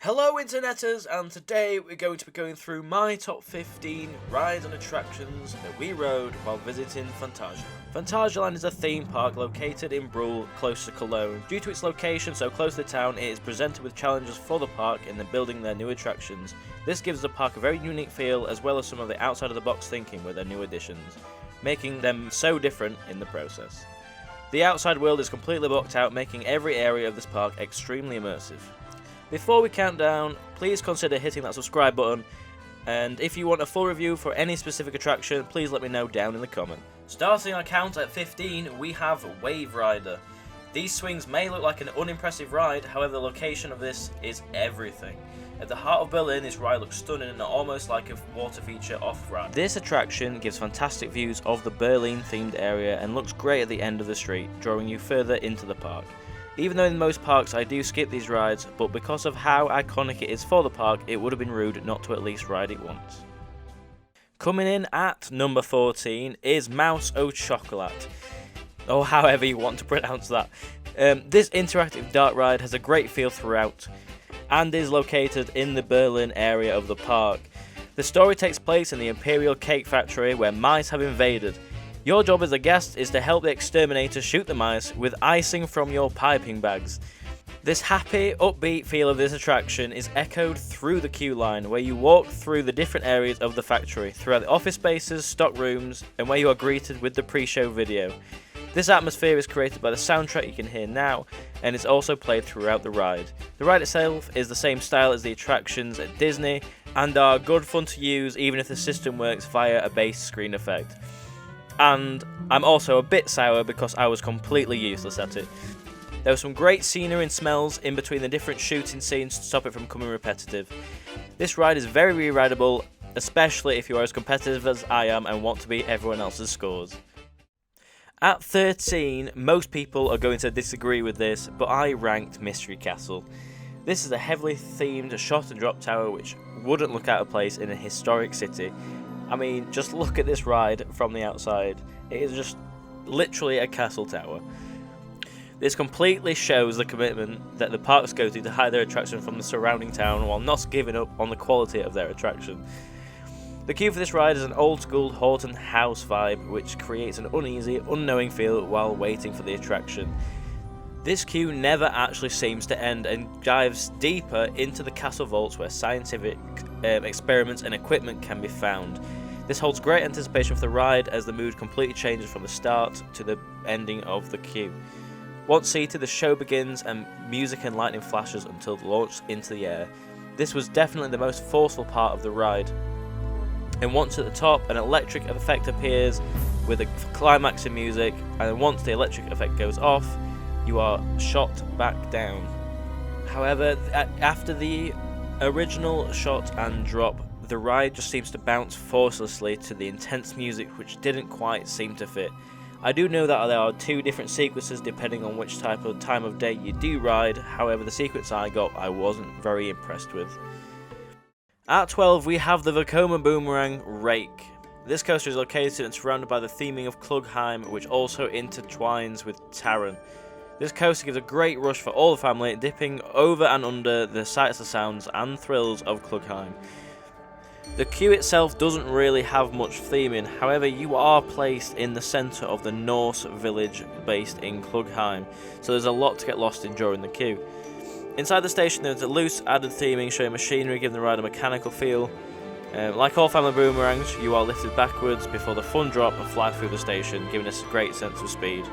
Hello Interneters, and today we're going to be going through my top 15 rides and attractions that we rode while visiting Phantasialand. Phantasialand is a theme park located in Brule, close to Cologne. Due to its location so close to the town, it is presented with challenges for the park in the building their new attractions. This gives the park a very unique feel, as well as some of the outside of the box thinking with their new additions, making them so different in the process. The outside world is completely blocked out, making every area of this park extremely immersive. Before we count down, please consider hitting that subscribe button, and if you want a full review for any specific attraction, please let me know down in the comment. Starting our count at 15, we have Wave Rider. These swings may look like an unimpressive ride, however the location of this is everything. At the heart of Berlin, this ride looks stunning and almost like a water feature off-ride. This attraction gives fantastic views of the Berlin themed area and looks great at the end of the street, drawing you further into the park. Even though in most parks I do skip these rides, but because of how iconic it is for the park, it would have been rude not to at least ride it once. Coming in at number 14 is O Chocolat, or however you want to pronounce that. This interactive dark ride has a great feel throughout, and is located in the Berlin area of the park. The story takes place in the Imperial Cake Factory, where mice have invaded. Your job as a guest is to help the exterminator shoot the mice with icing from your piping bags. This happy, upbeat feel of this attraction is echoed through the queue line, where you walk through the different areas of the factory, throughout the office spaces, stock rooms, and where you are greeted with the pre-show video. This atmosphere is created by the soundtrack you can hear now, and is also played throughout the ride. The ride itself is the same style as the attractions at Disney, and are good fun to use even if the system works via a base screen effect. And I'm also a bit sour because I was completely useless at it. There was some great scenery and smells in between the different shooting scenes to stop it from becoming repetitive. This ride is very re-rideable, especially if you are as competitive as I am and want to beat everyone else's scores. At 13, most people are going to disagree with this, but I ranked Mystery Castle. This is a heavily themed shot and drop tower which wouldn't look out of place in a historic city. I mean, just look at this ride from the outside. It is just literally a castle tower. This completely shows the commitment that the parks go to hide their attraction from the surrounding town while not giving up on the quality of their attraction. The queue for this ride is an old school haunted house vibe, which creates an uneasy, unknowing feel while waiting for the attraction. This queue never actually seems to end and dives deeper into the castle vaults where scientific experiments and equipment can be found. This holds great anticipation for the ride, as the mood completely changes from the start to the ending of the queue. Once seated, the show begins and music and lightning flashes until launched into the air. This was definitely the most forceful part of the ride. And once at the top, an electric effect appears with a climax in music, and once the electric effect goes off, you are shot back down. However, after the original shot and drop, the ride just seems to bounce forcelessly to the intense music, which didn't quite seem to fit. I do know that there are two different sequences depending on which type of time of day you do ride, however the sequence I got I wasn't very impressed with. At 12 we have the verkoma Boomerang Rake. This coaster is located and surrounded by the theming of Klugheim, which also intertwines with Taran. This coaster gives a great rush for all the family, dipping over and under the sights, the sounds and thrills of Klugheim. The queue itself doesn't really have much theming, however you are placed in the centre of the Norse village based in Klugheim, so there's a lot to get lost in during the queue. Inside the station there's a loose added theming showing machinery, giving the ride a mechanical feel. Like all family boomerangs, you are lifted backwards before the fun drop and fly through the station, giving us a great sense of speed.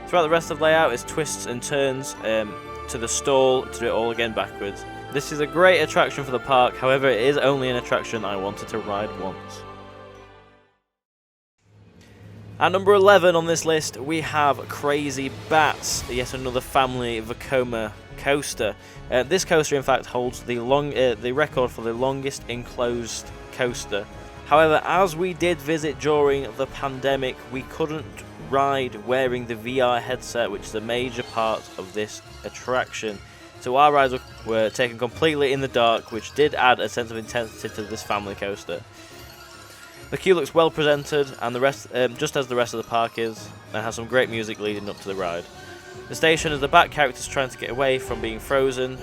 Throughout the rest of the layout is twists and turns to the stall to do it all again backwards. This is a great attraction for the park, however it is only an attraction I wanted to ride once. At number 11 on this list we have Crazy Bats, yet another family verkoma coaster. This coaster in fact holds the record for the longest enclosed coaster. However, as we did visit during the pandemic, we couldn't ride wearing the VR headset, which is a major part of this attraction. So our rides were taken completely in the dark, which did add a sense of intensity to this family coaster. The queue looks well presented, and the rest, just as the rest of the park is, and has some great music leading up to the ride. The station is the back characters trying to get away from being frozen,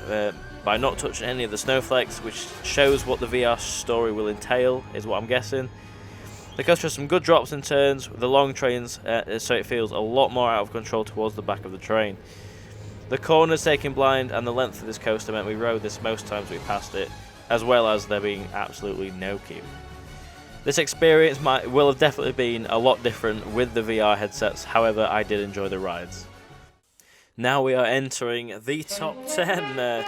by not touching any of the snowflakes, which shows what the VR story will entail, is what I'm guessing. The coaster has some good drops and turns with the long trains, so it feels a lot more out of control towards the back of the train. The corners taken blind and the length of this coaster meant we rode this most times we passed it, as well as there being absolutely no queue. This experience will have definitely been a lot different with the VR headsets, however I did enjoy the rides. Now we are entering the top 10.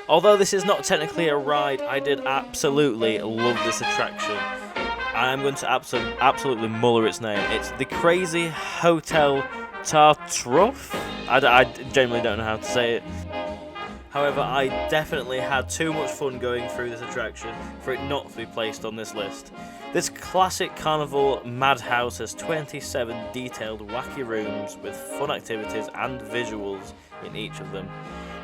Although this is not technically a ride, I did absolutely love this attraction. I'm going to absolutely muller its name. It's the Crazy Hotel Tartuffe. I genuinely don't know how to say it. However, I definitely had too much fun going through this attraction for it not to be placed on this list. This classic carnival madhouse has 27 detailed wacky rooms with fun activities and visuals in each of them.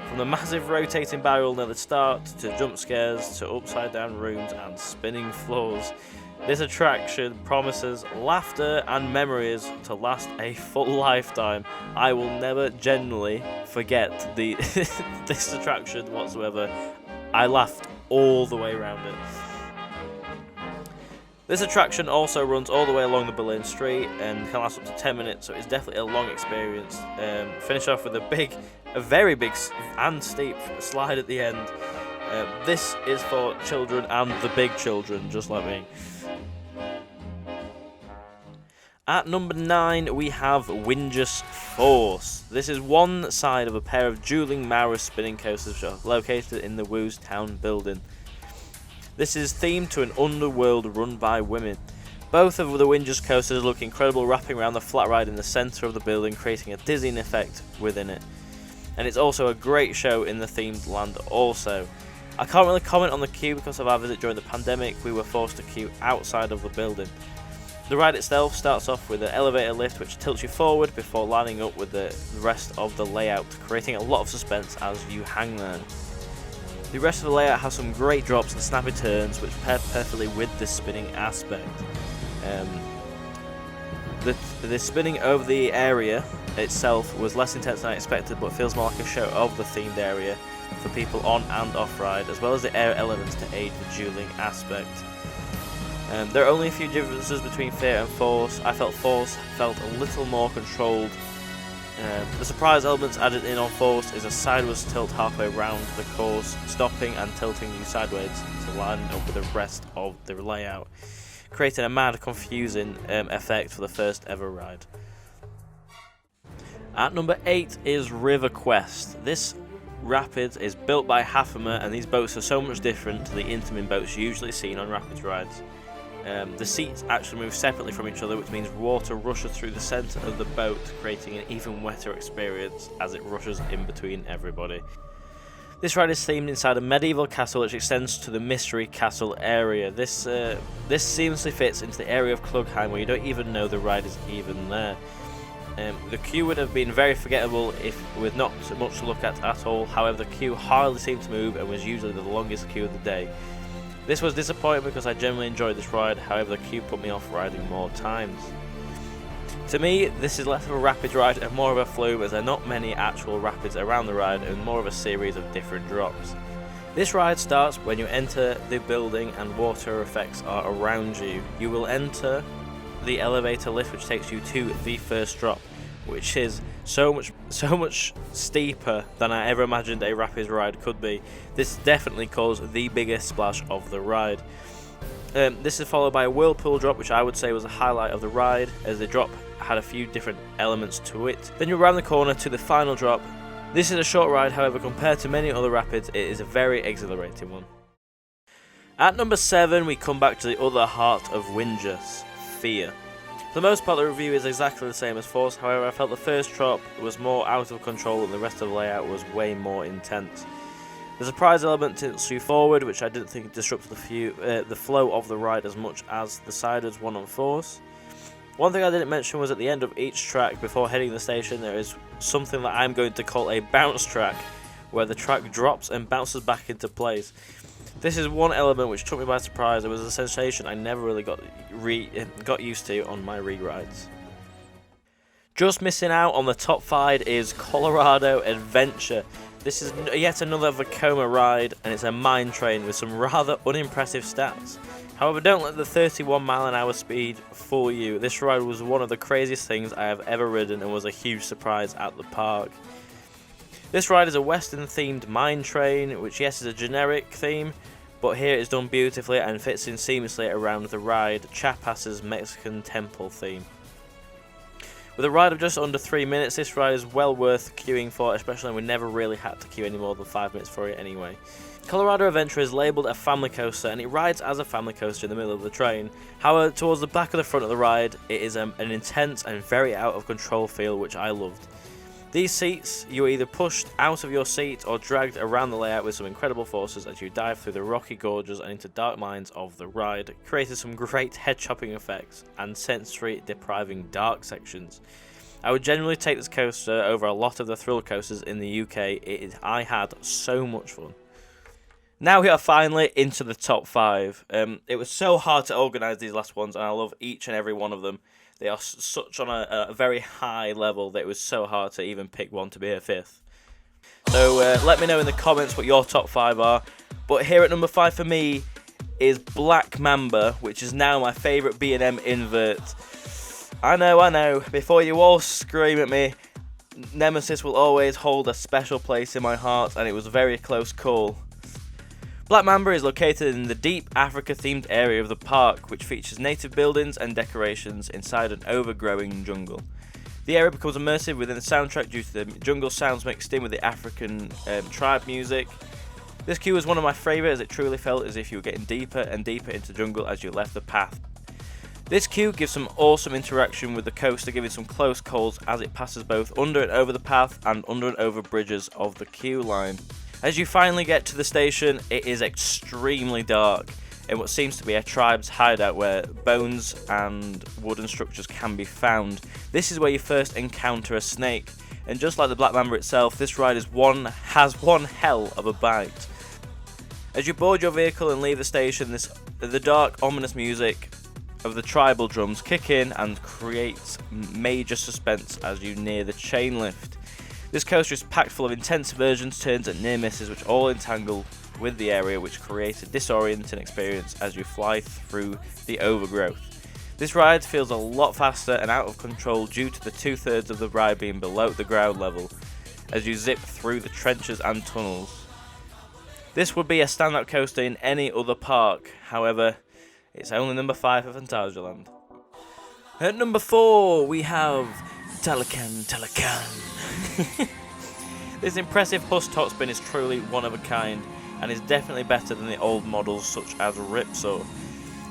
From the massive rotating barrel near the start, to jump scares, to upside down rooms and spinning floors. This attraction promises laughter and memories to last a full lifetime. I will never genuinely forget this attraction whatsoever. I laughed all the way around it. This attraction also runs all the way along the Berlin Street and can last up to 10 minutes, so it's definitely a long experience. Finish off with a very big and steep slide at the end. This is for children and the big children, just like me. At number 9, we have Whinges Force. This is one side of a pair of dueling Maurer spinning coasters which are located in the Wu's Town building. This is themed to an underworld run by women. Both of the Whinges coasters look incredible, wrapping around the flat ride in the centre of the building, creating a dizzying effect within it. And it's also a great show in the themed land also. I can't really comment on the queue because of our visit during the pandemic. We were forced to queue outside of the building. The ride itself starts off with an elevator lift which tilts you forward before lining up with the rest of the layout, creating a lot of suspense as you hang there. The rest of the layout has some great drops and snappy turns which pair perfectly with the spinning aspect. The spinning over the area itself was less intense than I expected, but feels more like a show of the themed area for people on and off ride, as well as the air elements to aid the dueling aspect. There are only a few differences between Fear and Force. I felt Force felt a little more controlled. The surprise elements added in on Force is a sideways tilt halfway around the course, stopping and tilting you sideways to line up with the rest of the layout, creating a mad, confusing effect for the first ever ride. At number 8 is River Quest. This Rapids is built by Hafemer, and these boats are so much different to the Intamin boats usually seen on Rapids rides. The seats actually move separately from each other, which means water rushes through the centre of the boat, creating an even wetter experience as it rushes in between everybody. This ride is themed inside a medieval castle which extends to the Mystery Castle area. This seamlessly fits into the area of Klugheim where you don't even know the ride is even there. The queue would have been very forgettable with not much to look at all. However, the queue hardly seemed to move and was usually the longest queue of the day. This was disappointing because I genuinely enjoyed this ride, however the queue put me off riding more times. To me, this is less of a rapid ride and more of a flume, as there are not many actual rapids around the ride and more of a series of different drops. This ride starts when you enter the building and water effects are around you. You will enter the elevator lift which takes you to the first drop, which is so much steeper than I ever imagined a rapids ride could be. This definitely caused the biggest splash of the ride. This is followed by a whirlpool drop, which I would say was the highlight of the ride, as the drop had a few different elements to it. Then you're around the corner to the final drop. This is a short ride, however compared to many other rapids it is a very exhilarating one. At number 7 we come back to the other heart of Whinges, Fear. For the most part the review is exactly the same as Force, however I felt the first drop was more out of control and the rest of the layout was way more intense. The surprise element tilts you forward, which I didn't think disrupted the flow of the ride as much as the siders one on Force. One thing I didn't mention was at the end of each track before heading the station there is something that I'm going to call a bounce track, where the track drops and bounces back into place. This is one element which took me by surprise. It was a sensation I never really got used to on my re-rides. Just missing out on the top 5 is Colorado Adventure. This is yet another verkoma ride, and it's a mine train with some rather unimpressive stats. However, don't let the 31-mile-an-hour speed fool you. This ride was one of the craziest things I have ever ridden and was a huge surprise at the park. This ride is a western-themed mine train, which yes is a generic theme, but here it is done beautifully and fits in seamlessly around the ride Chiapas's Mexican temple theme. With a ride of just under 3 minutes, this ride is well worth queuing for, especially when we never really had to queue any more than 5 minutes for it anyway. Colorado Adventure is labelled a family coaster, and it rides as a family coaster in the middle of the train. However, towards the back of the front of the ride, it is an intense and very out of control feel, which I loved. These seats, you are either pushed out of your seat or dragged around the layout with some incredible forces as you dive through the rocky gorges and into dark mines of the ride, creating some great head-chopping effects and sensory-depriving dark sections. I would generally take this coaster over a lot of the thrill coasters in the UK. I had so much fun. Now we are finally into the top 5. It was so hard to organise these last ones, and I love each and every one of them. They are such on a very high level that it was so hard to even pick one to be a 5th. So let me know in the comments what your top 5 are. But here at number 5 for me is Black Mamba, which is now my favourite B&M invert. I know, before you all scream at me, Nemesis will always hold a special place in my heart, and it was a very close call. Black Mamba is located in the deep Africa-themed area of the park, which features native buildings and decorations inside an overgrowing jungle. The area becomes immersive within the soundtrack due to the jungle sounds mixed in with the African tribe music. This queue was one of my favourites, as it truly felt as if you were getting deeper and deeper into the jungle as you left the path. This queue gives some awesome interaction with the coaster, giving some close calls as it passes both under and over the path and under and over bridges of the queue line. As you finally get to the station, it is extremely dark in what seems to be a tribe's hideout where bones and wooden structures can be found. This is where you first encounter a snake, and just like the Black Mamba itself, this ride has one hell of a bite. As you board your vehicle and leave the station, the dark, ominous music of the tribal drums kick in and creates major suspense as you near the chain lift. This coaster is packed full of intense inversions, turns and near misses which all entangle with the area, which creates a disorienting experience as you fly through the overgrowth. This ride feels a lot faster and out of control due to the 2/3 of the ride being below the ground level as you zip through the trenches and tunnels. This would be a standout coaster in any other park, however, it's only number 5 for Phantasialand. At number 4 we have Talikan Temur. This impressive bus top spin is truly one of a kind and is definitely better than the old models such as Ripsaw.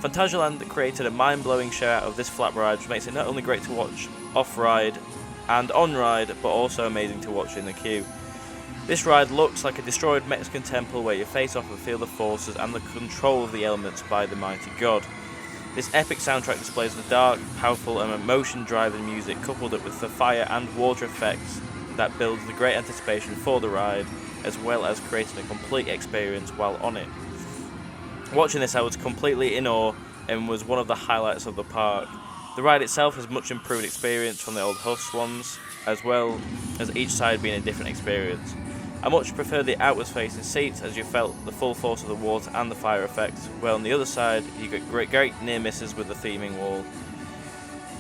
Phantasialand created a mind-blowing show out of this flat ride, which makes it not only great to watch off-ride and on-ride, but also amazing to watch in the queue. This ride looks like a destroyed Mexican temple where you face off and feel the forces and the control of the elements by the mighty god. This epic soundtrack displays the dark, powerful and emotion-driving music coupled up with the fire and water effects that builds the great anticipation for the ride, as well as creating a complete experience while on it. Watching this, I was completely in awe and was one of the highlights of the park. The ride itself has much improved experience from the old Huss ones, as well as each side being a different experience. I much prefer the outwards facing seats as you felt the full force of the water and the fire effects, while on the other side you get great near misses with the theming wall.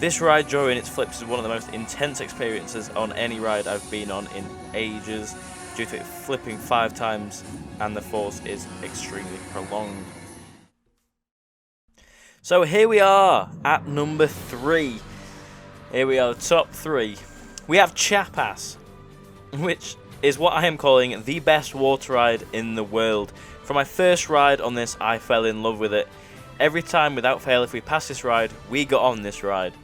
This ride during its flips is one of the most intense experiences on any ride I've been on in ages, due to it flipping 5 times and the force is extremely prolonged. So here we are at number 3. Here we are, the top 3. We have Chiapas, which is what I am calling the best water ride in the world. For my first ride on this, I fell in love with it. Every time, without fail, if we passed this ride, we got on this ride.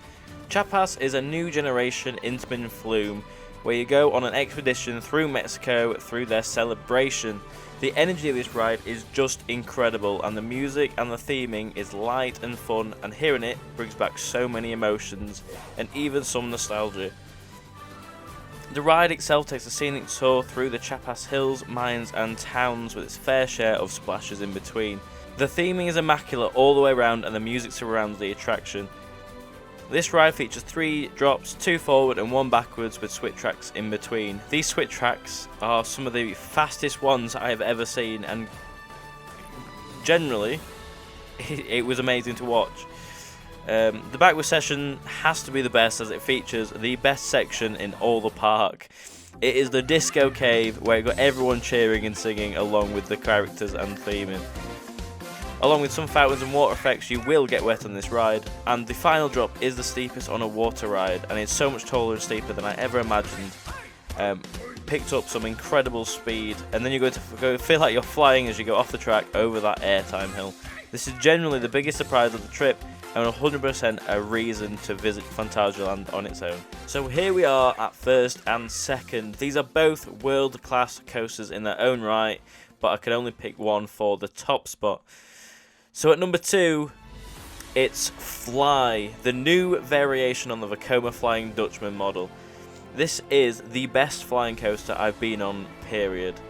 Chiapas is a new generation Intamin flume, where you go on an expedition through Mexico through their celebration. The energy of this ride is just incredible, and the music and the theming is light and fun, and hearing it brings back so many emotions, and even some nostalgia. The ride itself takes a scenic tour through the Chiapas hills, mines and towns with its fair share of splashes in between. The theming is immaculate all the way around and the music surrounds the attraction. This ride features 3 drops, 2 forward and 1 backwards with switch tracks in between. These switch tracks are some of the fastest ones I have ever seen, and generally it was amazing to watch. The backward session has to be the best, as it features the best section in all the park. It is the disco cave, where you got everyone cheering and singing along with the characters and theming. Along with some fountains and water effects, you will get wet on this ride, and the final drop is the steepest on a water ride, and it's so much taller and steeper than I ever imagined. Picked up some incredible speed, and then you're going to feel like you're flying as you go off the track over that airtime hill. This is generally the biggest surprise of the trip, and 100% a reason to visit Phantasialand on its own. So here we are at first and second. These are both world-class coasters in their own right, but I could only pick one for the top spot. So at number 2, it's Fly, the new variation on the Verkoma Flying Dutchman model. This is the best flying coaster I've been on, period.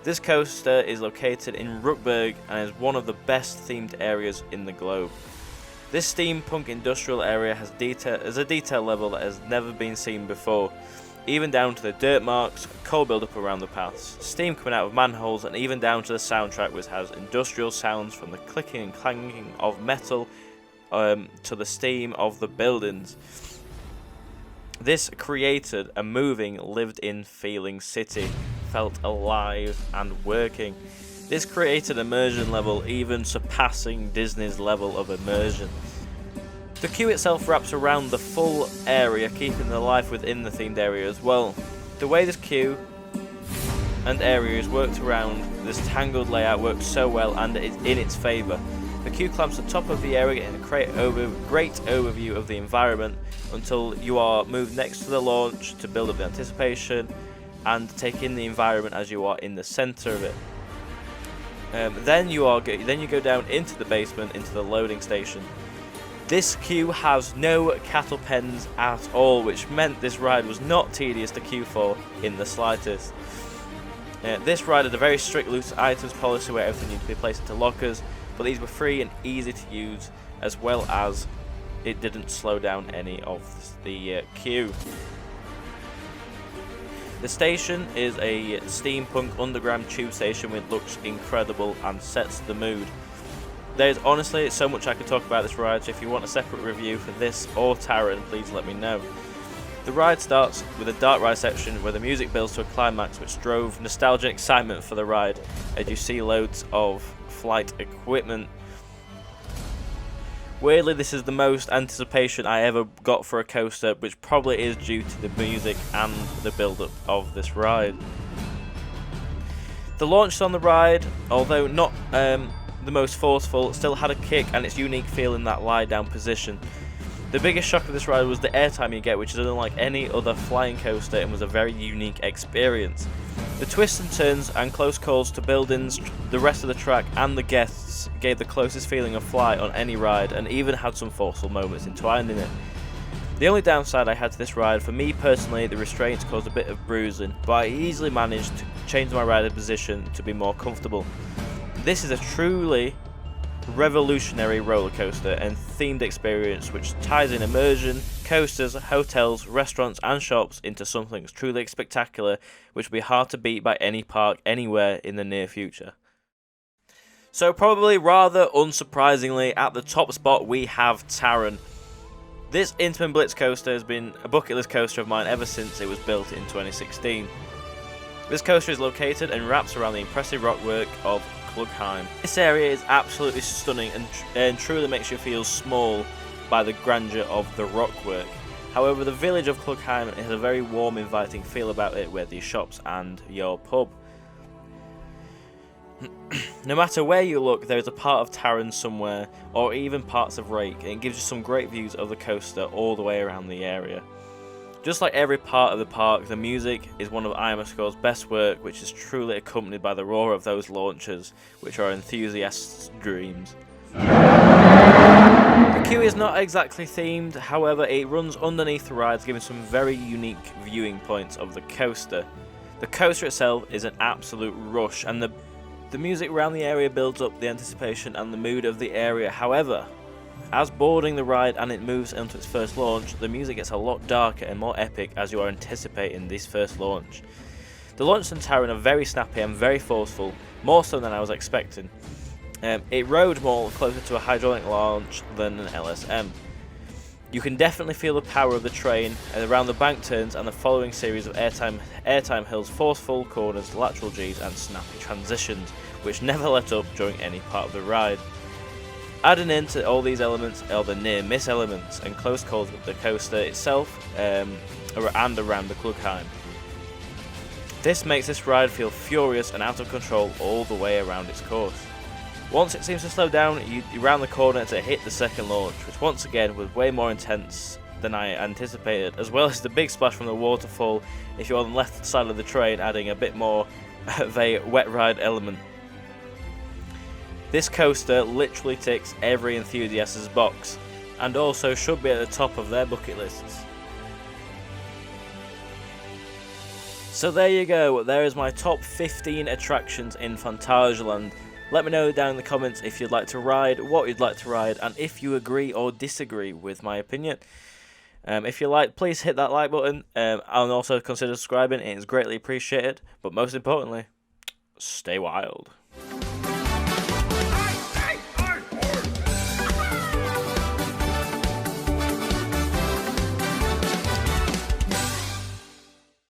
This coaster is located in Rookburg and is one of the best themed areas in the globe. This steampunk industrial area has a detail level that has never been seen before, even down to the dirt marks, coal build-up around the paths, steam coming out of manholes, and even down to the soundtrack, which has industrial sounds from the clicking and clanging of metal to the steam of the buildings. This created a moving, lived-in feeling city, felt alive and working. This created immersion level even surpassing Disney's level of immersion. The queue itself wraps around the full area, keeping the life within the themed area as well. The way this queue and area is worked around this tangled layout works so well and is in its favour. The queue clamps the top of the area in a great overview of the environment until you are moved next to the launch to build up the anticipation and take in the environment as you are in the centre of it. Then you go down into the basement, into the loading station. This queue has no cattle pens at all, which meant this ride was not tedious to queue for in the slightest. This ride had a very strict loose items policy where everything needed to be placed into lockers, but these were free and easy to use, as well as it didn't slow down any of the queue. The station is a steampunk underground tube station which looks incredible and sets the mood. There's honestly so much I could talk about this ride, so if you want a separate review for this or Taran, please let me know. The ride starts with a dark ride section where the music builds to a climax which drove nostalgia and excitement for the ride, as you see loads of flight equipment. Weirdly, this is the most anticipation I ever got for a coaster, which probably is due to the music and the build-up of this ride. The launch on the ride, although not the most forceful, still had a kick and its unique feel in that lie-down position. The biggest shock of this ride was the airtime you get, which is unlike any other flying coaster and was a very unique experience. The twists and turns and close calls to buildings, the rest of the track and the guests gave the closest feeling of fly on any ride, and even had some forceful moments entwined in it. The only downside I had to this ride, for me personally, the restraints caused a bit of bruising, but I easily managed to change my rider position to be more comfortable. This is a truly revolutionary roller coaster and themed experience which ties in immersion, coasters, hotels, restaurants and shops into something truly spectacular, which will be hard to beat by any park anywhere in the near future. So probably rather unsurprisingly, at the top spot we have Taran. This Intamin Blitz coaster has been a bucket list coaster of mine ever since it was built in 2016. This coaster is located and wraps around the impressive rockwork of Klugheim. This area is absolutely stunning and truly makes you feel small by the grandeur of the rockwork. However, the village of Klugheim has a very warm, inviting feel about it with the shops and your pub. No matter where you look, there is a part of Taran somewhere, or even parts of Rake, and it gives you some great views of the coaster all the way around the area. Just like every part of the park, the music is one of IMScore's best work, which is truly accompanied by the roar of those launchers, which are enthusiasts' dreams. The queue is not exactly themed, however it runs underneath the rides, giving some very unique viewing points of the coaster. The coaster itself is an absolute rush, and the music around the area builds up the anticipation and the mood of the area. However, As boarding the ride and it moves into its first launch, the music gets a lot darker and more epic as you are anticipating this first launch. The launches in Taran are very snappy and very forceful, more so than I was expecting. It rode more closer to a hydraulic launch than an LSM. You can definitely feel the power of the train around the bank turns and the following series of airtime hills, forceful corners, lateral Gs and snappy transitions, which never let up during any part of the ride. Adding into all these elements are the near miss elements and close calls with the coaster itself and around the Klugheim. This makes this ride feel furious and out of control all the way around its course. Once it seems to slow down, you round the corner to hit the second launch, which once again was way more intense than I anticipated, as well as the big splash from the waterfall if you're on the left side of the train, adding a bit more of a wet ride element. This coaster literally ticks every enthusiast's box, and also should be at the top of their bucket lists. So there you go, there is my top 15 attractions in Phantasialand. Let me know down in the comments if you'd like to ride, what you'd like to ride, and if you agree or disagree with my opinion. If you like, please hit that like button, and also consider subscribing, it is greatly appreciated. But most importantly, stay wild.